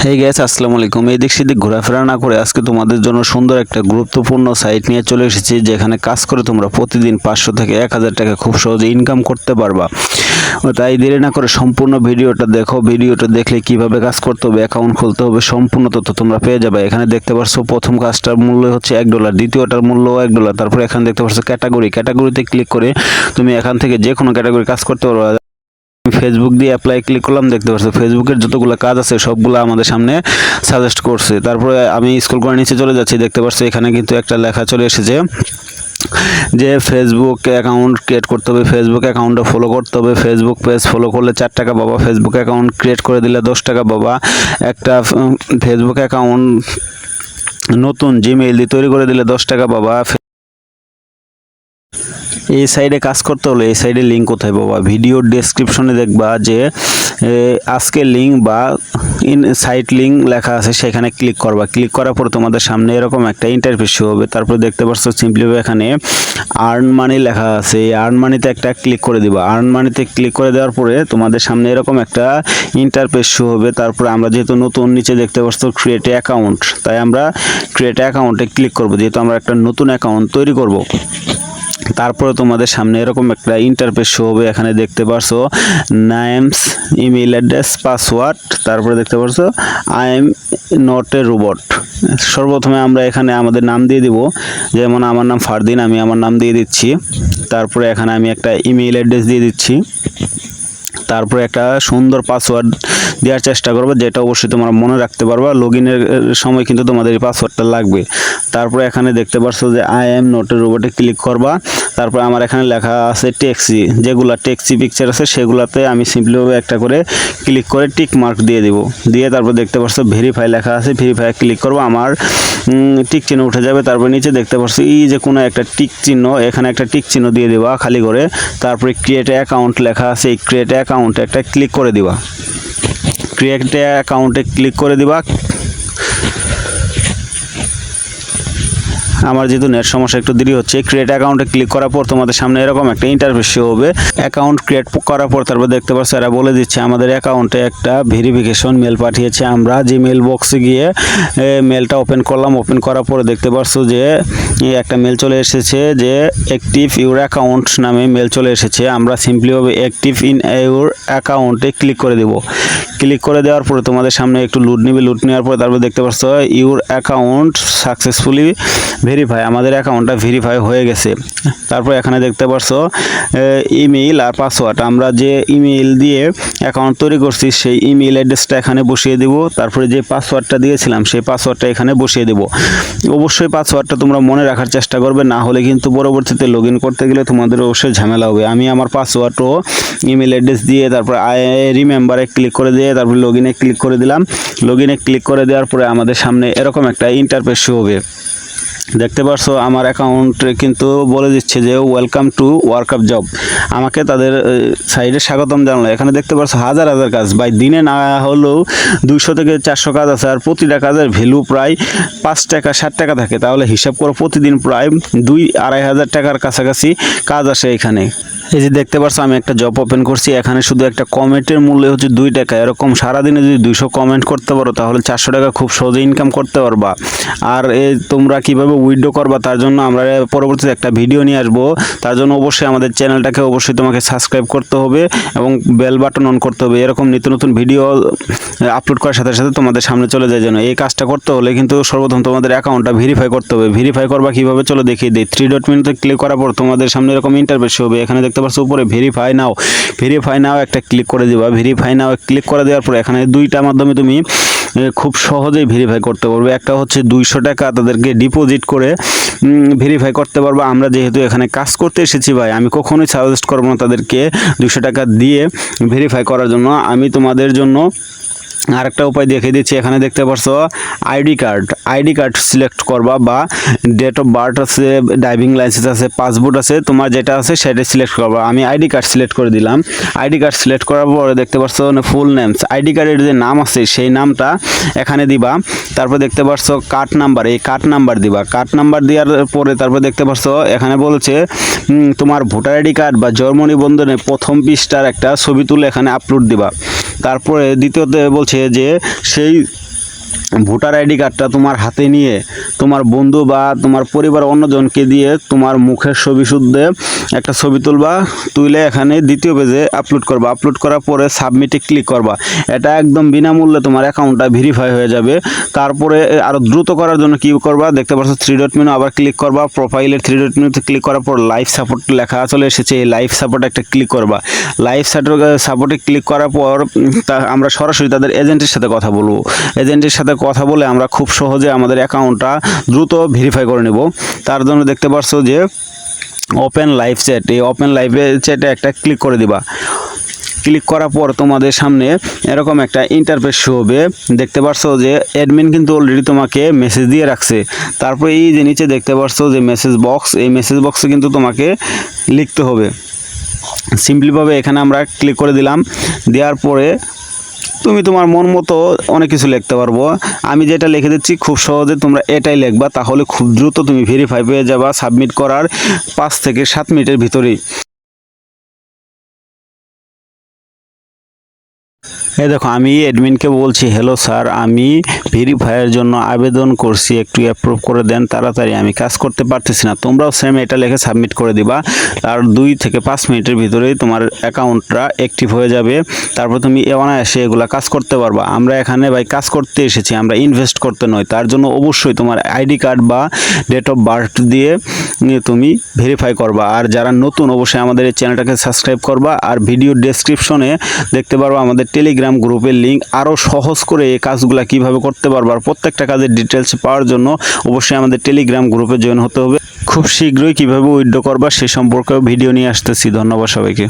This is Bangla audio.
হেই গাইস, আসসালামু আলাইকুম। এদিক সেদিক ঘোরাফেরা না করে আজকে তোমাদের জন্য সুন্দর একটা গুরুত্বপূর্ণ সাইট নিয়ে চলে এসেছি, যেখানে কাজ করে তোমরা প্রতিদিন 500 থেকে 1000 টাকা খুব সহজে ইনকাম করতে পারবা। তাই দেরি না করে সম্পূর্ণ ভিডিওটা দেখো। ভিডিওটা দেখলে কিভাবে কাজ করতে হবে, অ্যাকাউন্ট খুলতে হবে, সম্পূর্ণ তথ্য তোমরা পেয়ে যাবে। এখানে দেখতে পাচ্ছ প্রথম কাজটার মূল্য হচ্ছে $1, দ্বিতীয়টার মূল্য $1। তারপর এখানে দেখতে পাচ্ছ ক্যাটাগরিতে ক্লিক করে তুমি এখান থেকে যে কোনো ক্যাটাগরি কাজ করতে পারবা। ফেসবুক দিয়ে অ্যাপ্লাই ক্লিক করলাম, দেখতে পাচ্ছ ফেসবুকের যতগুলো কাজ আছে সবগুলো আমাদের সামনে সাজেস্ট করছে। তারপরে আমি স্ক্রল করে নিচে চলে যাচ্ছি, দেখতে পাচ্ছ এখানে কিন্তু একটা লেখা চলে এসেছে যে ফেসবুক অ্যাকাউন্ট ক্রিয়েট করতে হবে, ফেসবুক অ্যাকাউন্টে ফলো করতে হবে, ফেসবুক পেজ ফলো করলে 4 টাকা পাবা, ফেসবুক অ্যাকাউন্ট ক্রিয়েট করে দিলে 10 টাকা পাবা, একটা ফেসবুক অ্যাকাউন্ট নতুন জিমেইল দিয়ে তৈরি করে দিলে 10 টাকা পাবা। এই সাইডে কাজ করতে হলে এই সাইডে লিঙ্ক কোথায় পাবা? ভিডিওর ডেসক্রিপশনে দেখবা যে আজকের লিঙ্ক বা সাইট লিঙ্ক লেখা আছে, সেখানে ক্লিক করবা। ক্লিক করার পর তোমাদের সামনে এরকম একটা ইন্টারফেস শো হবে। তারপর দেখতে পাচ্ছ সিম্পলি এখানে আর্ন মানি লেখা আছে, এই আর্ন মানিতে একটা ক্লিক করে দিবা। আর্ন মানিতে ক্লিক করে দেওয়ার পরে তোমাদের সামনে এরকম একটা ইন্টারফেস শো হবে। তারপরে আমরা যেহেতু নতুন, নিচে দেখতে পাচ্ছ ক্রিয়েট অ্যাকাউন্ট, তাই আমরা ক্রিয়েট অ্যাকাউন্টে ক্লিক করব, যেহেতু আমরা একটা নতুন অ্যাকাউন্ট তৈরি করব। তারপরে তোমাদের সামনে এরকম একটা ইন্টারফেস শো হবে। এখানে দেখতে পারছো নেমস, ইমেল অ্যাড্রেস, পাসওয়ার্ড, তারপরে দেখতে পারছো I am not A robot. সর্বপ্রথমে আমরা এখানে আমাদের নাম দিয়ে দিব, যেমন আমার নাম ফারদিন, আমি আমার নাম দিয়ে দিচ্ছি। তারপরে এখানে আমি একটা ইমেল অ্যাড্রেস দিয়ে দিচ্ছি। তারপরে একটা সুন্দর পাসওয়ার্ড দেওয়ার চেষ্টা করবো, যেটা অবশ্যই তোমরা মনে রাখতে পারবা। লগইনের সময় কিন্তু তোমাদের এই পাসওয়ার্ডটা লাগবে। তারপরে এখানে দেখতে পাচ্ছ যে আই এম নট এ রোবটে ক্লিক করবা। তারপরে আমার এখানে লেখা আছে ট্যাক্সি, যেগুলো ট্যাক্সি পিকচার আছে সেগুলোতে আমি সিম্পলিভাবে একটা করে ক্লিক করে টিক মার্ক দিয়ে দিব। দিয়ে তারপর দেখতে পাচ্ছ ভেরিফাই লেখা আছে, ভেরিফাই ক্লিক করবো, আমার টিক চিহ্ন উঠে যাবে। তারপর নিচে দেখতে পাচ্ছ এই যে কোনো একটা টিক চিহ্ন, এখানে একটা টিক চিহ্ন দিয়ে দেবা খালি করে। তারপরে ক্রিয়েট অ্যাকাউন্ট লেখা আছে, এই ক্রিয়েট অ্যাকাউন্টে একটা ক্লিক করে দিবা। ক্রিয়েট অ্যাকাউন্টে ক্লিক করে দিবা। আমার যেহেতু নেট সমস্যা একটু দেরি হচ্ছে, ক্রিয়েট অ্যাকাউন্টে ক্লিক করার পর তোমাদের সামনে এরকম একটা ইন্টারফেস শো হবে। অ্যাকাউন্ট ক্রিয়েট করার পর তারপর দেখতে পাচ্ছ এরা বলে দিচ্ছে আমাদের অ্যাকাউন্টে একটা ভেরিফিকেশন মেল পাঠিয়েছে। আমরা যে মেল বক্সে গিয়ে মেলটা ওপেন করলাম, ওপেন করার পরে দেখতে পাচ্ছ যে একটা মেল চলে এসেছে যে অ্যাক্টিভ ইউর অ্যাকাউন্ট নামে মেল চলে এসেছে। আমরা সিম্পলিভাবে অ্যাক্টিভ ইন ইউর অ্যাকাউন্টে ক্লিক করে দেব। ক্লিক করে দেওয়ার পরে তোমাদের সামনে একটু লুট নেবে, লুট নেওয়ার পরে তারপর দেখতে পাচ্ছ ইউর অ্যাকাউন্ট সাকসেসফুলি ভেরিফাই, আমাদের অ্যাকাউন্টটা ভেরিফাই হয়ে গেছে। তারপর এখানে দেখতে পাচ্ছ ইমেইল আর পাসওয়ার্ড, আমরা যে ইমেইল দিয়ে অ্যাকাউন্ট তৈরি করছি সেই ইমেইল অ্যাড্রেসটা এখানে বসিয়ে দেব। তারপরে যে পাসওয়ার্ডটা দিয়েছিলাম সেই পাসওয়ার্ডটা এখানে বসিয়ে দেব। অবশ্যই পাসওয়ার্ডটা তোমরা মনে রাখার চেষ্টা করবে, না হলে কিন্তু পরবর্তীতে লগ ইন করতে গেলে তোমাদের অবশ্যই ঝামেলা হবে। আমি আমার পাসওয়ার্ড ও ইমেইল অ্যাড্রেস দিয়ে তারপর রিমেম্বারে ক্লিক করে দিয়ে তারপর লগ ইনে ক্লিক করে দিলাম। লগ ইনে ক্লিক করে দেওয়ার পরে আমাদের সামনে এরকম একটা ইন্টারফেস শো হবে। দেখতে পাচ্ছো আমার অ্যাকাউন্টে কিন্তু বলে দিচ্ছে যে ওয়েলকাম টু ওয়ার্কআপ জব, আমাকে তাদের সাইডে স্বাগতম জানালো। এখানে দেখতে পাচ্ছ হাজার হাজার কাজ, ভাই দিনে না হলেও 200 থেকে 400 কাজ আছে, আর প্রতিটা কাজের ভ্যালু প্রায় 5 টাকা 7 টাকা থাকে। তাহলে হিসাব করো প্রতিদিন প্রায় 2-2.5 হাজার টাকার কাছাকাছি কাজ আসে এখানে। এই যে দেখতে পাচ্ছ আমি একটা জব ওপেন করছি, এখানে শুধু একটা কমেন্টের মূল্য হচ্ছে 2 টাকা। এরকম সারাদিনে যদি 200 কমেন্ট করতে পারো তাহলে 400 টাকা খুব সহজে ইনকাম করতে পারবা। আর তোমরা কিভাবে উইথড্র করবা তার জন্য আমরা পরবর্তীতে একটা ভিডিও নিয়ে আসবো। তার জন্য অবশ্যই আমাদের চ্যানেলটাকে অবশ্যই তোমাকে সাবস্ক্রাইব করতে হবে এবং বেল বাটন অন করতে হবে। এরকম নিত্য নতুন ভিডিও আপলোড করার সাথে সাথে তোমাদের সামনে চলে যায়। যেন এই কাজটা করতে হলে কিন্তু সর্বপ্রথম তোমাদের অ্যাকাউন্টটা ভেরিফাই করতে হবে। ভেরিফাই করবা কিভাবে চলো দেখিয়ে দিই। 3 ডট মেনুতে ক্লিক করার পর তোমাদের সামনে এরকম ইন্টারফেস হবে। এখানে দেখতে পাচ্ছ উপরে ভেরিফাই নাও, ভেরিফাই নাও একটা ক্লিক করে দিবা। ভেরিফাই নাও ক্লিক করে দেওয়ার পর এখানে 2টার মাধ্যমে তুমি খুব সহজেই ভেরিফাই করতে পারবে। একটা হচ্ছে 200 টাকা তাদেরকে ডিপোজিট করে ভেরিফাই করতে পারবো। আমরা যেহেতু এখানে কাজ করতে এসেছি ভাই, আমি কখনোই সাজেস্ট করবো না তাদেরকে 200 টাকা দিয়ে ভেরিফাই করার জন্য। আমি তোমাদের জন্য আরেকটা উপায় দেখিয়ে দিচ্ছি। এখানে দেখতে পাচ্ছ আইডি কার্ড সিলেক্ট করবা, বা ডেট অফ বার্থ আছে, ড্রাইভিং লাইসেন্স আছে, পাসপোর্ট আছে, তোমার যেটা আছে সেটা সিলেক্ট করবা। আমি আইডি কার্ড সিলেক্ট করে দিলাম। আইডি কার্ড সিলেক্ট করার পরে দেখতে পাচ্ছ ফুল নেমস, আইডি কার্ডের যে নাম আছে সেই নামটা এখানে দিবা। তারপর দেখতে পাচ্ছ কার্ড নাম্বার, এই কার্ড নাম্বার দিবা। কার্ড নাম্বার দেওয়ার পরে তারপর দেখতে পাচ্ছ এখানে বলেছে তোমার ভোটার আইডি কার্ড বা জন্ম নিবন্ধনের প্রথম পৃষ্ঠার একটা ছবি তুলে এখানে আপলোড দিবা। তারপরে দ্বিতীয়তে বলছে যে সেই ভোটার আইডি কার্ডটা তোমার হাতে নিয়ে তোমার বন্ধু বা তোমার পরিবার অন্যজনকে দিয়ে তোমার মুখের ছবি শুদ্ধে একটা ছবি তুলে এখানে দ্বিতীয় পেজে আপলোড করবা। আপলোড করার পরে সাবমিটে ক্লিক করবা। এটা একদম বিনামূল্যে তোমার অ্যাকাউন্টটা ভেরিফাই হয়ে যাবে। তারপরে আরও দ্রুত করার জন্য কী করবা, দেখতে পাচ্ছ 3 ডট মেনু, আবার ক্লিক করবা। প্রোফাইলের 3 ডট মেনুতে ক্লিক করার পর লাইভ সাপোর্ট লেখা চলে এসেছে, এই লাইভ সাপোর্টে একটা ক্লিক করবা। লাইভ সাপোর্টে ক্লিক করার পর আমরা সরাসরি তাদের এজেন্টের সাথে কথা বলবো। এজেন্টের সাথে কথা বলে আমরা খুব সহজে আমাদের অ্যাকাউন্টটা দ্রুত ভেরিফাই করে নেব। তার জন্য দেখতে পাচ্ছ যে ওপেন লাইভ চ্যাট, এই ওপেন লাইভ চ্যাটে একটা ক্লিক করে দিবা। ক্লিক করার পর তোমাদের সামনে এরকম একটা ইন্টারফেস শো হবে। দেখতে পাচ্ছ যে অ্যাডমিন কিন্তু অলরেডি তোমাকে মেসেজ দিয়ে রাখছে। তারপরে এই যে নিচে দেখতে পাচ্ছ যে মেসেজ বক্স, এই মেসেজ বক্সে কিন্তু তোমাকে লিখতে হবে। সিম্পলিভাবে এখানে আমরা ক্লিক করে দিলাম। দেওয়ার পরে তুমি তোমার মন মতো অনেক কিছু লিখতে পারবো। আমি যেটা লিখে দিচ্ছি খুব সহজে তোমরা এটাই লিখবা, তাহলে খুব দ্রুত তুমি ভেরিফাই পেয়ে যাবা সাবমিট করার 5 থেকে 7 মিনিটের ভিতরেই। এই দেখো আমি অ্যাডমিনকে বলছি, হ্যালো স্যার, আমি ভেরিফাইয়ের জন্য আবেদন করছি, একটু অ্যাপ্রুভ করে দেন তাড়াতাড়ি, আমি কাজ করতে পারতেছি না। তোমরাও সেম এটা লিখে সাবমিট করে দিবা। আর 2 থেকে 5 মিনিটের ভিতরেই তোমার অ্যাকাউন্টটা অ্যাক্টিভ হয়ে যাবে। তারপর তুমি অনায়াসে এগুলা কাজ করতে পারবা। আমরা এখানে ভাই কাজ করতে এসেছি, আমরা ইনভেস্ট করতে নয়। তার জন্য অবশ্যই তোমার আইডি কার্ড বা ডেট অফ বার্থ দিয়ে তুমি ভেরিফাই করবা। আর যারা নতুন অবশ্যই আমাদের এই চ্যানেলটাকে সাবস্ক্রাইব করবা। আর ভিডিও ডেসক্রিপশনে দেখতে পারবা আমাদের টেলিগ্রাম গ্রুপের লিঙ্ক, আরও সহজ করে এই কাজগুলো কিভাবে করতে পারবা আর প্রত্যেকটা কাজের ডিটেলস পাওয়ার জন্য অবশ্যই আমাদের টেলিগ্রাম গ্রুপে জয়েন হতে হবে। খুব শীঘ্রই কিভাবে উইথড্র করবা সে সম্পর্কেও ভিডিও নিয়ে আসতেছি। ধন্যবাদ সবাইকে।